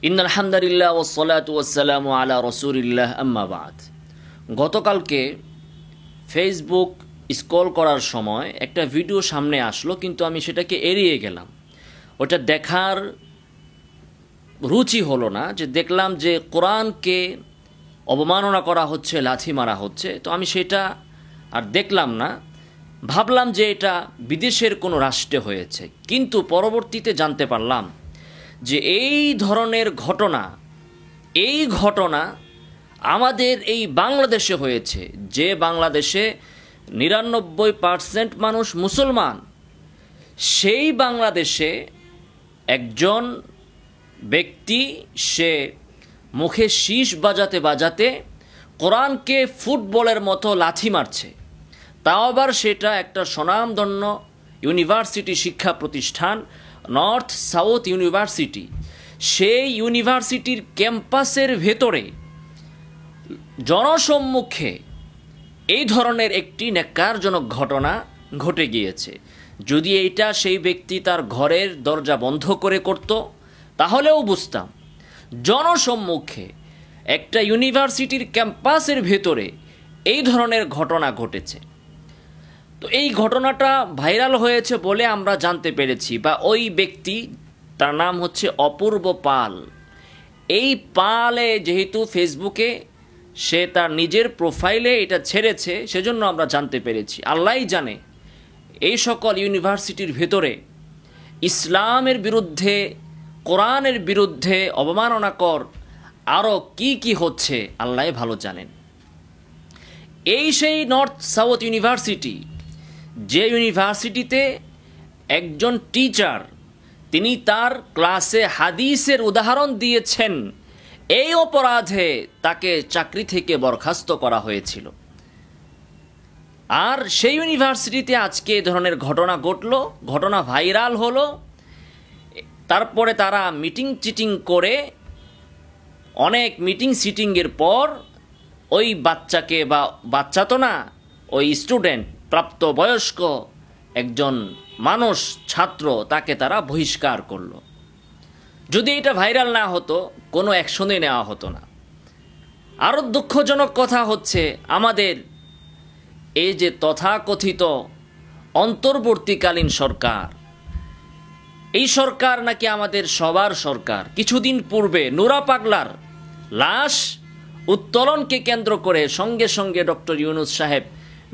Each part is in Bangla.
ইন্নাল হামদুলিল্লাহ ওয়াসসালাতু ওয়াসসালামু আলা রাসূলিল্লাহ আম্মা বাদ। গতকালকে ফেসবুক স্ক্রল করার সময় একটা ভিডিও সামনে আসলো, কিন্তু আমি সেটাকে এড়িয়ে গেলাম। ওটা দেখার রুচি হলো না, যে দেখলাম যে কোরআনকে অবমাননা করা হচ্ছে, লাথি মারা হচ্ছে। তো আমি সেটা আর দেখলাম না, ভাবলাম যে এটা বিদেশের কোনো রাষ্ট্রে হয়েছে। কিন্তু পরবর্তীতে জানতে পারলাম যে এই ধরনের ঘটনা আমাদের এই বাংলাদেশে হয়েছে, যে বাংলাদেশে 99% মানুষ মুসলমান। সেই বাংলাদেশে একজন ব্যক্তি সে মুখে শীষ বাজাতে বাজাতে কোরআনকে ফুটবলের মতো লাথি মারছে, তাও আবার সেটা একটা স্বনামধন্য ইউনিভার্সিটি শিক্ষা প্রতিষ্ঠান, নর্থ সাউথ ইউনিভার্সিটি। সেই ইউনিভার্সিটির ক্যাম্পাসের ভেতরে জনসম্মুখে এই ধরনের একটি ন্যাক্কারজনক ঘটনা ঘটে গিয়েছে। যদি এইটা সেই ব্যক্তি তার ঘরের দরজা বন্ধ করে করত তাহলেও বুঝতাম। জনসম্মুখে একটা ইউনিভার্সিটির ক্যাম্পাসের ভেতরে এই ধরনের ঘটনা ঘটেছে। তো এই ঘটনাটা ভাইরাল হয়েছে বলে আমরা জানতে পেরেছি, বা ওই ব্যক্তি, তার নাম হচ্ছে অপূর্ব পাল। এই পালে যেহেতু ফেসবুকে সে তার নিজের প্রোফাইলে এটা ছেড়েছে, সেজন্য আমরা জানতে পেরেছি। আল্লাহই জানে এই সকল ইউনিভার্সিটির ভেতরে ইসলামের বিরুদ্ধে, কোরআনের বিরুদ্ধে অবমাননাকর আরও কি হচ্ছে, আল্লাহ ভালো জানেন। এই সেই নর্থ সাউথ ইউনিভার্সিটি, যে ইউনিভার্সিটিতে একজন টিচার তিনি তার ক্লাসে হাদিসের উদাহরণ দিয়েছেন, এই অপরাধে তাকে চাকরি থেকে বরখাস্ত করা হয়েছিল। আর সেই ইউনিভার্সিটিতে আজকে এই ধরনের ঘটনা ঘটলো, ঘটনা ভাইরাল হলো। তারপরে তারা মিটিং চিটিং করে, অনেক মিটিং সিটিংয়ের পর ওই বাচ্চাকে, বা বাচ্চা তো না, ওই স্টুডেন্ট, প্রাপ্তবয়স্ক একজন মানুষ, ছাত্র, তাকে তারা বহিষ্কার করলো। যদি এটা ভাইরাল না হতো কোনো অ্যাকশনই নেওয়া হতো না। আরও দুঃখজনক কথা হচ্ছে, আমাদের এই যে তথাকথিত অন্তর্বর্তীকালীন সরকার, এই সরকার নাকি আমাদের সবার সরকার। কিছুদিন পূর্বে নুরা পাগলার লাশ উত্তোলনকে কেন্দ্র করে সঙ্গে সঙ্গে ডক্টর ইউনূস সাহেব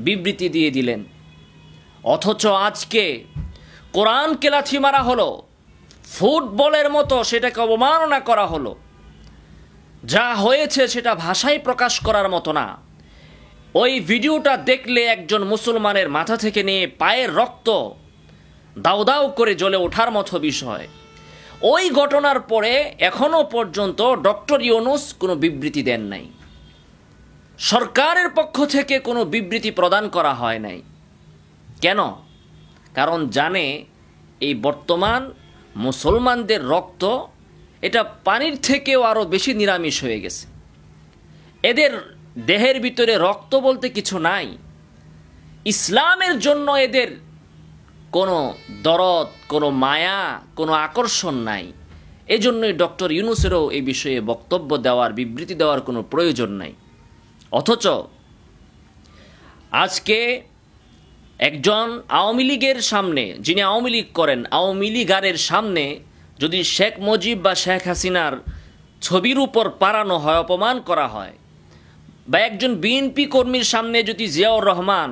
বিবৃতি দিয়ে দিলেন, অথচ আজকে কোরআনকে লাথি মারা হলো, ফুটবলের মতো সেটাকে অবমাননা করা হলো। যা হয়েছে সেটা ভাষায় প্রকাশ করার মতো না। ওই ভিডিওটা দেখলে একজন মুসলমানের মাথা থেকে নিয়ে পায়ের রক্ত দাউ দাউ করে জ্বলে ওঠার মতো বিষয়। ওই ঘটনার পরে এখনো পর্যন্ত ডক্টর ইউনূস কোনো বিবৃতি দেন নাই, সরকারের পক্ষ থেকে কোনো বিবৃতি প্রদান করা হয় নাই। কেন? কারণ জানে এই বর্তমান মুসলমানদের রক্ত এটা পানির থেকেও আরও বেশি নিরামিষ হয়ে গেছে। এদের দেহের ভিতরে রক্ত বলতে কিছু নাই। ইসলামের জন্য এদের কোনো দরদ, কোনো মায়া, কোনো আকর্ষণ নাই। এজন্যই ডক্টর ইউনূসেরও এই বিষয়ে বক্তব্য দেওয়ার, বিবৃতি দেওয়ার কোনো প্রয়োজন নাই। অথচ আজকে একজন আওয়ামী লীগের সামনে, যিনি আওয়ামী লীগ করেন, আওয়ামী লীগারের সামনে যদি শেখ মুজিব বা শেখ হাসিনার ছবির উপর পাড়ানো হয়, অপমান করা হয়, বা একজন বিএনপি কর্মীর সামনে যদি জিয়াউর রহমান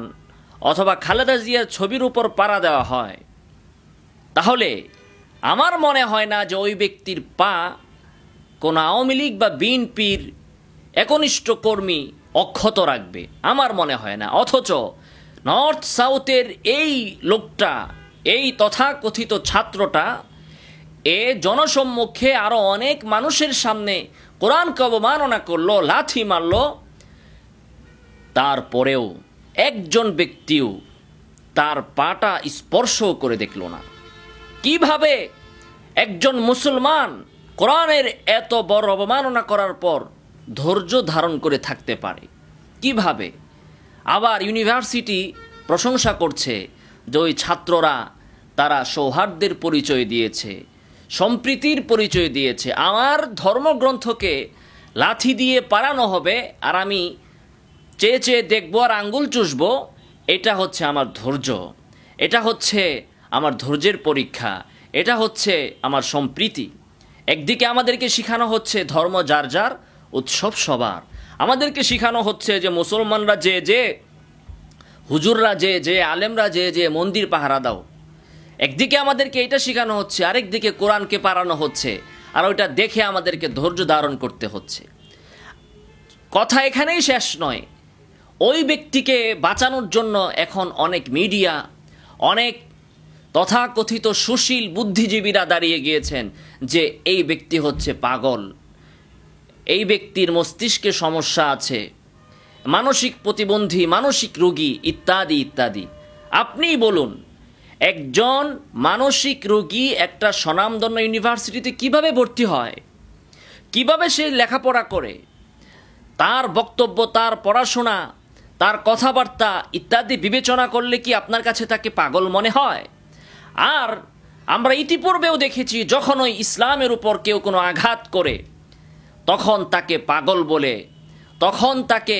অথবা খালেদা জিয়ার ছবির উপর পাড়া দেওয়া হয়, তাহলে আমার মনে হয় না যে ওই ব্যক্তির পা কোনো আওয়ামী লীগ বা বিএনপির একনিষ্ঠ কর্মী অক্ষত রাখবে, আমার মনে হয় না। অথচ নর্থ সাউথের এই লোকটা, এই তথাকথিত ছাত্রটা, এ জনসম্মুখে আরও অনেক মানুষের সামনে কোরআনকে অবমাননা করলো, লাথি মারল। তারপরেও একজন ব্যক্তিও তার পাটা স্পর্শ করে দেখল না। কিভাবে একজন মুসলমান কোরআনের এত বড় অবমাননা করার পর ধৈর্য ধারণ করে থাকতে পারে? কিভাবে? আবার ইউনিভার্সিটি প্রশংসা করছে যে ওই ছাত্ররা, তারা সৌহার্দ্যের পরিচয় দিয়েছে, সম্প্রীতির পরিচয় দিয়েছে। আমার ধর্মগ্রন্থকে লাথি দিয়ে পারানো হবে আর আমি চেয়ে চেয়ে দেখব আর আঙ্গুল চুষব, এটা হচ্ছে আমার ধৈর্য, এটা হচ্ছে আমার ধৈর্যের পরীক্ষা, এটা হচ্ছে আমার সম্প্রীতি। একদিকে আমাদেরকে শেখানো হচ্ছে ধর্ম যার যার, উৎসব সবার। আমাদেরকে শেখানো হচ্ছে যে মুসলমানরা যে হুজুররা যে আলেমরা যে মন্দির পাহারা দাও। একদিকে আমাদেরকে এটা শেখানো হচ্ছে, আরেকদিকে কোরআনকে পারানো হচ্ছে, আর ওইটা দেখে আমাদেরকে ধৈর্য ধারণ করতে হচ্ছে। কথা এখানেই শেষ নয়। ওই ব্যক্তিকে বাঁচানোর জন্য এখন অনেক মিডিয়া, অনেক তথাকথিত সুশীল বুদ্ধিজীবীরা দাঁড়িয়ে গিয়েছেন যে এই ব্যক্তি হচ্ছে পাগল, এই ব্যক্তির মস্তিষ্কে সমস্যা আছে, মানসিক প্রতিবন্ধী, মানসিক রোগী, ইত্যাদি ইত্যাদি। আপনিই বলুন, একজন মানসিক রোগী একটা স্বনামধন্য ইউনিভার্সিটিতে কিভাবে ভর্তি হয়, কিভাবে সে লেখাপড়া করে, তার বক্তব্য, তার পড়াশোনা, তার কথাবার্তা ইত্যাদি বিবেচনা করলে কি আপনার কাছে তাকে পাগল মনে হয়? আর আমরা ইতিপূর্বেও দেখেছি, যখন ওই ইসলামের উপর কেউ কোনো আঘাত করে তখন তাকে পাগল বলে, তখন তাকে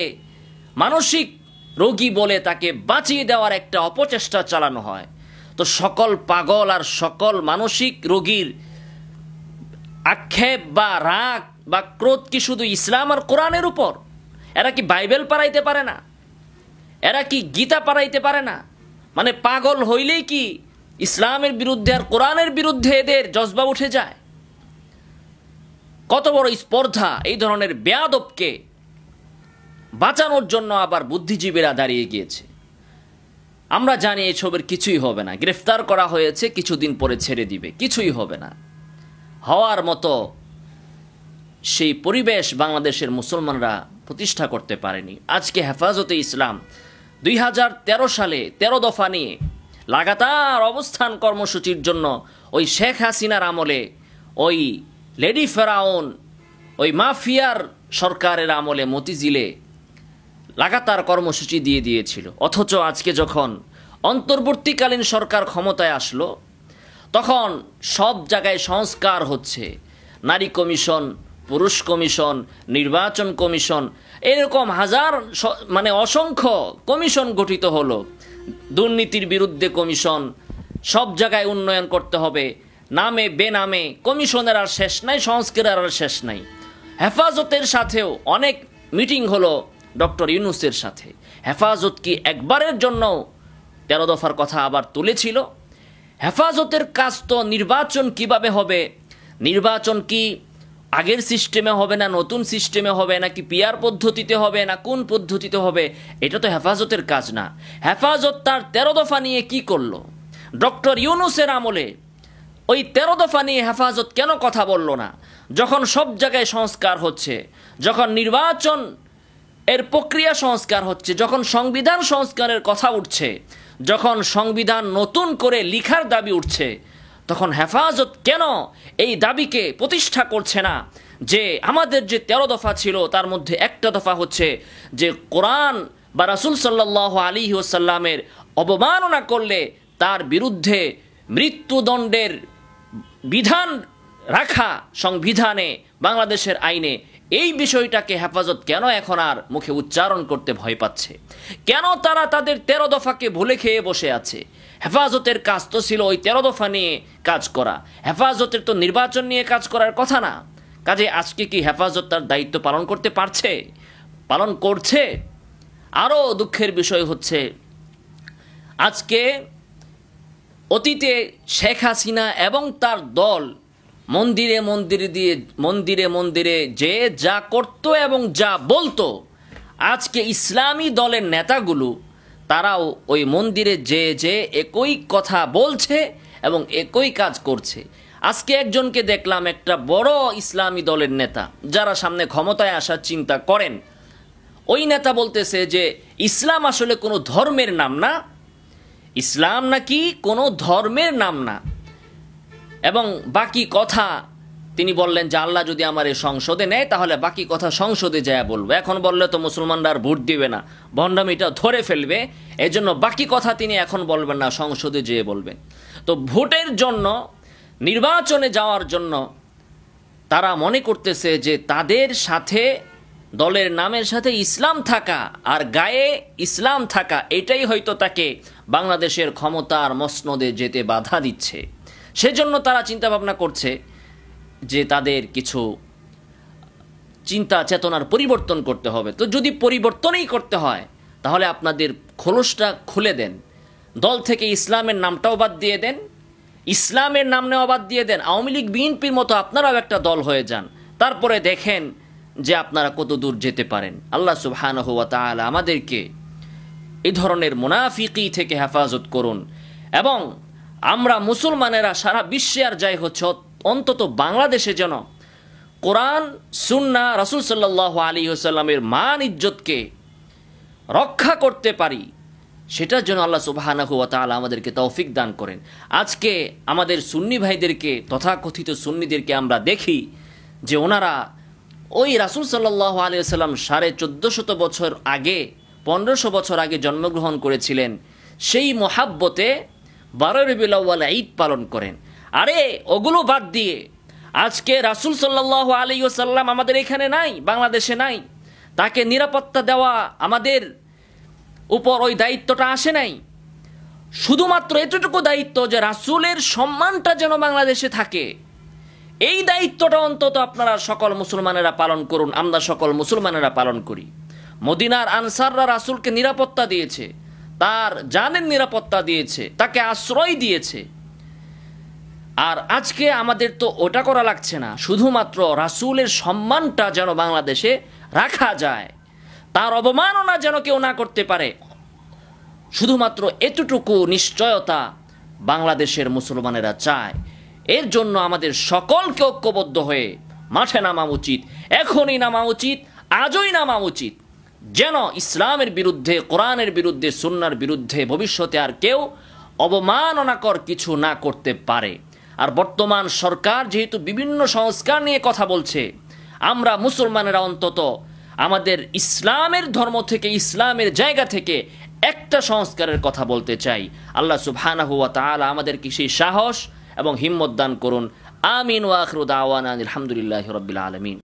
মানসিক রোগী বলে তাকে বাঁচিয়ে দেওয়ার একটা অপচেষ্টা চালানো হয়। তো সকল পাগল আর সকল মানসিক রোগীর আক্ষেপ বা রাগ বা ক্রোধ কি শুধু ইসলাম আর কোরআনের উপর? এরা কি বাইবেল পারাইতে পারে না? এরা কি গীতা পারাইতে পারে না? মানে পাগল হইলেই কি ইসলামের বিরুদ্ধে আর কোরআনের বিরুদ্ধে এদের জজবা উঠে যায়? কত বড় স্পর্ধা! এই ধরনের বেয়াদবকে বাঁচানোর জন্য আবার বুদ্ধিজীবীরা দাঁড়িয়ে গিয়েছে। আমরা জানি এই ছবির কিছুই হবে না, গ্রেফতার করা হয়েছে, কিছুদিন পরে ছেড়ে দিবে, কিছুই হবে না। হওয়ার মতো সেই পরিবেশ বাংলাদেশের মুসলমানরা প্রতিষ্ঠা করতে পারেনি। আজকে হেফাজতে ইসলাম 2013 সালে 13 দফা নিয়ে লাগাতার অবস্থান কর্মসূচির জন্য ওই শেখ হাসিনার আমলে, ওই লেডি ফেরাউন, ওই মাফিয়ার সরকারের আমলে মতিঝিলে লাগাতার কর্মসূচি দিয়ে দিয়েছিল। অথচ আজকে যখন অন্তর্বর্তীকালীন সরকার ক্ষমতায় আসলো, তখন সব জায়গায় সংস্কার হচ্ছে। নারী কমিশন, পুরুষ কমিশন, নির্বাচন কমিশন, এরকম হাজার অসংখ্য কমিশন গঠিত হলো। দুর্নীতির বিরুদ্ধে কমিশন, সব জায়গায় উন্নয়ন করতে হবে, নামে বেনামে কমিশনের আর শেষ নাই, সংস্কারের আর শেষ নাই। হেফাজতের সাথেও অনেক মিটিং হলো ডক্টর ইউনূসের সাথে। হেফাজত কি একবারের জন্য 13 দফার কথা আবার তুলেছিল? হেফাজতের কাজ তো নির্বাচন কিভাবে হবে, নির্বাচন কি আগের সিস্টেমে হবে না নতুন সিস্টেমে হবে, নাকি পিআর পদ্ধতিতে হবে না কোন পদ্ধতিতে হবে, এটা তো হেফাজতের কাজ না। হেফাজত তার 13 দফা নিয়ে কি করলো? ডক্টর ইউনূসের আমলে ওই 13 দফা নিয়ে হেফাজত কেন কথা বলল না? যখন সব জায়গায় সংস্কার হচ্ছে, যখন নির্বাচন এর প্রক্রিয়া সংস্কার হচ্ছে, যখন সংবিধান সংস্কারের কথা উঠছে, যখন সংবিধান নতুন করে লিখার দাবি উঠছে, তখন হেফাজত কেন এই দাবিকে প্রতিষ্ঠা করছে না যে আমাদের যে 13 দফা ছিল তার মধ্যে একটা দফা হচ্ছে যে কোরআন বা রাসূল সাল্লাল্লাহু আলাইহি ওয়াসাল্লামের অবমাননা করলে তার বিরুদ্ধে মৃত্যুদণ্ডের বিধান রাখা সংবিধানে, বাংলাদেশের আইনে। এই বিষয়টাকে হেফাজত কেন এখন আর মুখে উচ্চারণ করতে ভয় পাচ্ছে? কেন তারা তাদের 13 দফাকে ভুলে খেয়ে বসে আছে? হেফাজতের কাজ তো ছিল ওই 13 দফা নিয়ে কাজ করা, হেফাজতের তো নির্বাচন নিয়ে কাজ করার কথা না। কাজে আজকে কি হেফাজত তার দায়িত্ব পালন করতে পারছে, পালন করছে? আরও দুঃখের বিষয় হচ্ছে, আজকে অতীতে শেখ হাসিনা এবং তার দল মন্দিরে মন্দিরে যে যা করত এবং যা বলতো, আজকে ইসলামী দলের নেতাগুলো তারাও ওই মন্দিরে যে একই কথা বলছে এবং একই কাজ করছে। আজকে একজনকে দেখলাম, একটা বড় ইসলামী দলের নেতা, যারা সামনে ক্ষমতায় আসার চিন্তা করেন, ওই নেতা বলতেছে যে ইসলাম আসলে কোনো ধর্মের নাম না, ইসলাম নাকি কোনো ধর্মের নাম না। এবং বাকি কথা তিনি বললেন যে আল্লাহ যদি আমার এই সংসদে নেয় তাহলে বাকি কথা সংসদে যায় বলবো। এখন বললে তো মুসলমানরা আর ভোট দিবে না, ভণ্ডামিটা ধরে ফেলবে, এজন্য বাকি কথা তিনি এখন বলবেন না, সংসদে যেয়ে বলবেন। তো ভোটের জন্য নির্বাচনে যাওয়ার জন্য তারা মনে করতেছে যে তাদের সাথে, দলের নামের সাথে ইসলাম থাকা আর গায়ে ইসলাম থাকা, এটাই হয়তো তাকে বাংলাদেশের ক্ষমতার মসনদে যেতে বাধা দিচ্ছে। সেজন্য তারা চিন্তা ভাবনা করছে যে তাদের কিছু চিন্তা চেতনার পরিবর্তন করতে হবে। তো যদি পরিবর্তনই করতে হয় তাহলে আপনাদের খোলসটা খুলে দেন, দল থেকে ইসলামের নামটাও বাদ দিয়ে দেন, ইসলামের নাম নেওয়া বাদ দিয়ে দেন, আওয়ামী লীগ বিএনপির মতো আপনারাও একটা দল হয়ে যান, তারপরে দেখেন যে আপনারা কত দূর যেতে পারেন। আল্লাহ সুবহানাহু ওয়া তাআলা আমাদেরকে এই ধরনের মুনাফিকি থেকে হেফাজত করুন, এবং আমরা মুসলমানেরা সারা বিশ্বে আর যাই হচ্ছে অন্তত বাংলাদেশে যেন কোরআন, সুন্নাহ, রাসূল সাল্লাল্লাহু আলাইহি ওয়াসাল্লামের মান ইজ্জতকে রক্ষা করতে পারি, সেটার জন্য আল্লাহ সুবহানাহু ওয়া তাআলা আমাদেরকে তৌফিক দান করেন। আজকে আমাদের সুন্নি ভাইদেরকে, তথাকথিত সুন্নিদেরকে আমরা দেখি যে ওনারা ওই রাসূল সাল্লাল্লাহু আলাইহি ওয়াসাল্লাম 1450 বছর আগে, 1500 বছর আগে জন্মগ্রহণ করেছিলেন, সেই মহাব্বতে 12 রবিউল আউয়াল ঈদ পালন করেন। আরে ওগুলো বাদ দিয়ে আজকে রাসূল সাল্লাল্লাহু আলাইহি ওয়াসাল্লাম আমাদের এখানে নাই, বাংলাদেশে নাই, তাকে নিরাপত্তা দেওয়া আমাদের উপর ওই দায়িত্বটা আসে নাই। শুধুমাত্র এতটুকু দায়িত্ব যে রাসূলের সম্মানটা যেন বাংলাদেশে থাকে, এই দায়িত্বটা অন্তত আপনারা সকল মুসলমানেরা পালন করুন, আমরা সকল মুসলমানেরা পালন করি। মদিনার আনসাররা রাসূলকে নিরাপত্তা দিয়েছে, তার জানের নিরাপত্তা দিয়েছে, তাকে আশ্রয় দিয়েছে। আর আজকে আমাদের তো ওটা করা লাগছে না, শুধুমাত্র রাসূলের সম্মানটা যেন বাংলাদেশে রাখা যায়, তার অবমাননা যেন কেউ না করতে পারে, শুধুমাত্র এতটুকু নিশ্চয়তা বাংলাদেশের মুসলমানেরা চায়। এর জন্য আমাদের সকলকে ঐক্যবদ্ধ হয়ে মাঠে নামা উচিত, এখনই নামা উচিত, আজই নামা উচিত, যেন ইসলামের বিরুদ্ধে, কোরআনের বিরুদ্ধে, সুন্নাহর বিরুদ্ধে ভবিষ্যতে আর কেউ অবমাননাকর কিছু না করতে পারে। আর বর্তমান সরকার যেহেতু বিভিন্ন সংস্কার নিয়ে কথা বলছে, আমরা মুসলমানেরা অন্তত আমাদের ইসলামের ধর্ম থেকে, ইসলামের জায়গা থেকে একটা সংস্কারের কথা বলতে চাই। আল্লাহ সুবহানাহু ওয়া তাআলা আমাদেরকে সেই সাহস এবং হিম্মত দান করুন। আমিন ওয়া আখিরু দাওয়ানা আলহামদুলিল্লাহি রাব্বিল আলামিন।